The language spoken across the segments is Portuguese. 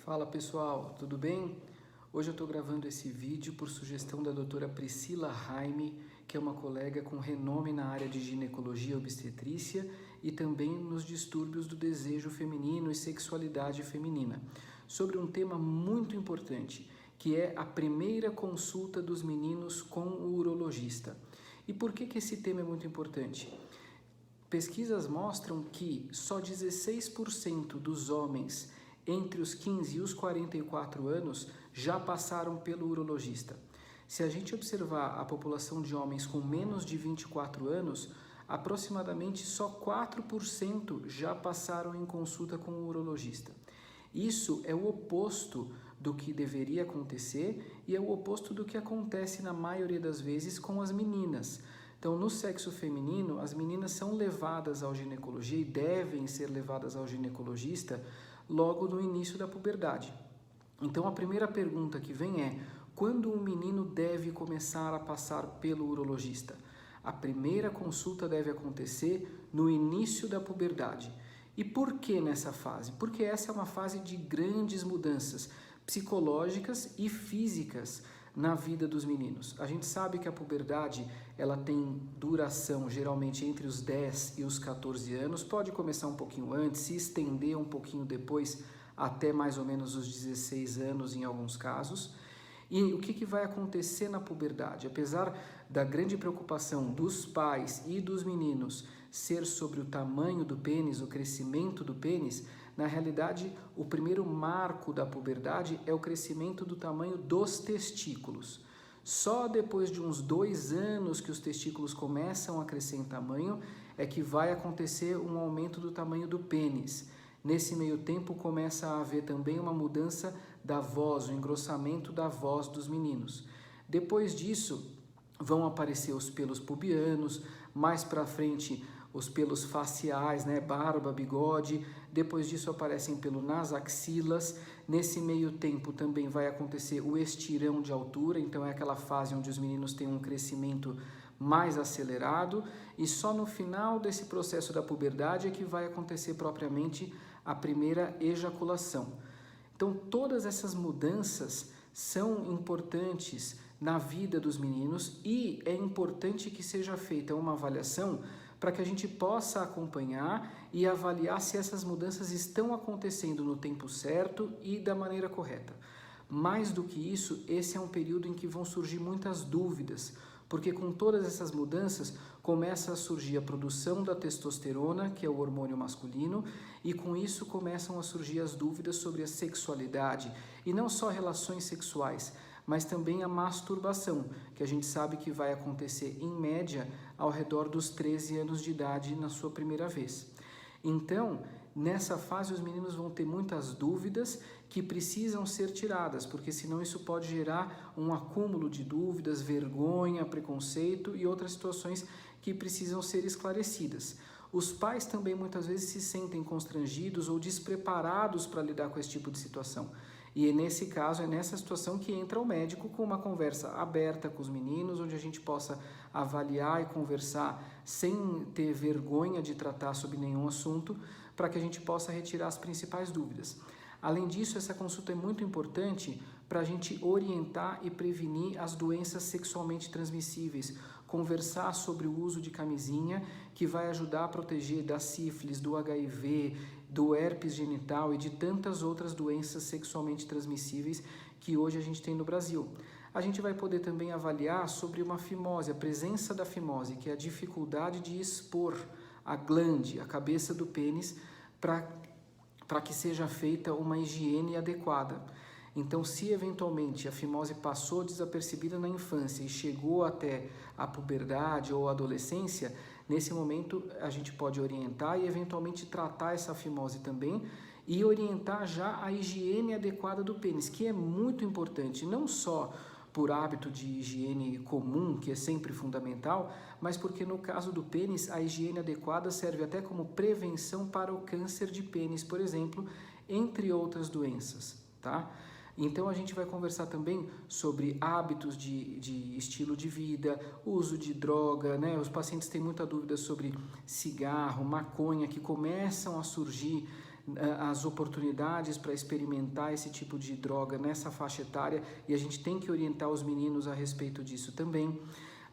Fala pessoal, tudo bem? Hoje eu estou gravando esse vídeo por sugestão da doutora Priscila Raime, que é uma colega com renome na área de ginecologia e obstetrícia e também nos distúrbios do desejo feminino e sexualidade feminina, sobre um tema muito importante, que é a primeira consulta dos meninos com o urologista. E por que esse tema é muito importante? Pesquisas mostram que só 16% dos homens entre os 15 e os 44 anos já passaram pelo urologista. Se a gente observar a população de homens com menos de 24 anos, aproximadamente só 4% já passaram em consulta com o urologista. Isso é o oposto do que deveria acontecer e é o oposto do que acontece na maioria das vezes com as meninas. Então, no sexo feminino, as meninas são levadas ao ginecologia e devem ser levadas ao ginecologista logo no início da puberdade. Então, a primeira pergunta que vem é: quando um menino deve começar a passar pelo urologista? A primeira consulta deve acontecer no início da puberdade. E por que nessa fase? Porque essa é uma fase de grandes mudanças psicológicas e físicas na vida dos meninos. A gente sabe que a puberdade ela tem duração geralmente entre os 10 e os 14 anos, pode começar um pouquinho antes, se estender um pouquinho depois até mais ou menos os 16 anos em alguns casos. E o que vai acontecer na puberdade? Apesar da grande preocupação dos pais e dos meninos ser sobre o tamanho do pênis, o crescimento do pênis, na realidade, o primeiro marco da puberdade é o crescimento do tamanho dos testículos. Só depois de uns 2 anos que os testículos começam a crescer em tamanho, é que vai acontecer um aumento do tamanho do pênis. Nesse meio tempo, começa a haver também uma mudança da voz, o engrossamento da voz dos meninos. Depois disso, vão aparecer os pelos pubianos, mais para frente os pelos faciais, né, barba, bigode. Depois disso aparecem pelo nas axilas. Nesse meio tempo também vai acontecer o estirão de altura, então é aquela fase onde os meninos têm um crescimento mais acelerado, e só no final desse processo da puberdade é que vai acontecer propriamente a primeira ejaculação. Então todas essas mudanças são importantes na vida dos meninos e é importante que seja feita uma avaliação para que a gente possa acompanhar e avaliar se essas mudanças estão acontecendo no tempo certo e da maneira correta. Mais do que isso, esse é um período em que vão surgir muitas dúvidas, porque com todas essas mudanças começa a surgir a produção da testosterona, que é o hormônio masculino, e com isso começam a surgir as dúvidas sobre a sexualidade, e não só relações sexuais, mas também a masturbação, que a gente sabe que vai acontecer em média ao redor dos 13 anos de idade na sua primeira vez. Então, nessa fase os meninos vão ter muitas dúvidas que precisam ser tiradas, porque senão isso pode gerar um acúmulo de dúvidas, vergonha, preconceito e outras situações que precisam ser esclarecidas. Os pais também muitas vezes se sentem constrangidos ou despreparados para lidar com esse tipo de situação. E nesse caso, é nessa situação que entra o médico com uma conversa aberta com os meninos, onde a gente possa avaliar e conversar sem ter vergonha de tratar sobre nenhum assunto, para que a gente possa retirar as principais dúvidas. Além disso, essa consulta é muito importante para a gente orientar e prevenir as doenças sexualmente transmissíveis, conversar sobre o uso de camisinha, que vai ajudar a proteger da sífilis, do HIV, do herpes genital e de tantas outras doenças sexualmente transmissíveis que hoje a gente tem no Brasil. A gente vai poder também avaliar sobre uma fimose, a presença da fimose, que é a dificuldade de expor a glande, a cabeça do pênis, para que seja feita uma higiene adequada. Então, se eventualmente a fimose passou desapercebida na infância e chegou até a puberdade ou a adolescência, nesse momento a gente pode orientar e eventualmente tratar essa fimose também e orientar já a higiene adequada do pênis, que é muito importante, não só por hábito de higiene comum, que é sempre fundamental, mas porque no caso do pênis a higiene adequada serve até como prevenção para o câncer de pênis, por exemplo, entre outras doenças, tá? Então a gente vai conversar também sobre hábitos de estilo de vida, uso de droga, né? Os pacientes têm muita dúvida sobre cigarro, maconha, que começam a surgir as oportunidades para experimentar esse tipo de droga nessa faixa etária, e a gente tem que orientar os meninos a respeito disso também.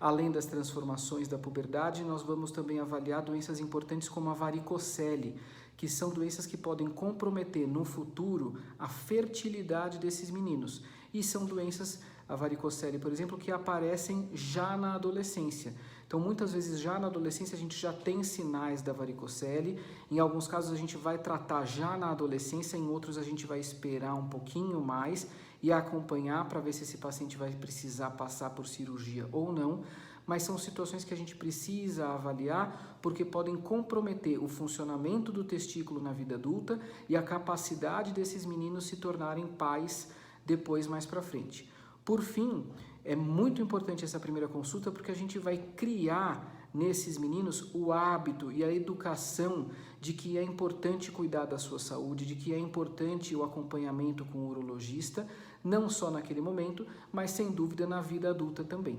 Além das transformações da puberdade, nós vamos também avaliar doenças importantes como a varicocele, que são doenças que podem comprometer no futuro a fertilidade desses meninos. E são doenças, a varicocele, por exemplo, que aparecem já na adolescência. Então, muitas vezes já na adolescência a gente já tem sinais da varicocele. Em alguns casos a gente vai tratar já na adolescência, em outros a gente vai esperar um pouquinho mais e acompanhar para ver se esse paciente vai precisar passar por cirurgia ou não. Mas são situações que a gente precisa avaliar porque podem comprometer o funcionamento do testículo na vida adulta e a capacidade desses meninos se tornarem pais depois mais para frente. Por fim, é muito importante essa primeira consulta porque a gente vai criar nesses meninos o hábito e a educação de que é importante cuidar da sua saúde, de que é importante o acompanhamento com o urologista, não só naquele momento, mas sem dúvida na vida adulta também.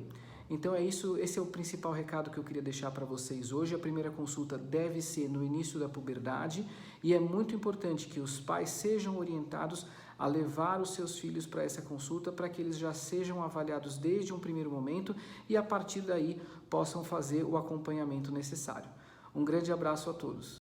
Então é isso, esse é o principal recado que eu queria deixar para vocês hoje. A primeira consulta deve ser no início da puberdade e é muito importante que os pais sejam orientados a levar os seus filhos para essa consulta para que eles já sejam avaliados desde um primeiro momento e a partir daí possam fazer o acompanhamento necessário. Um grande abraço a todos.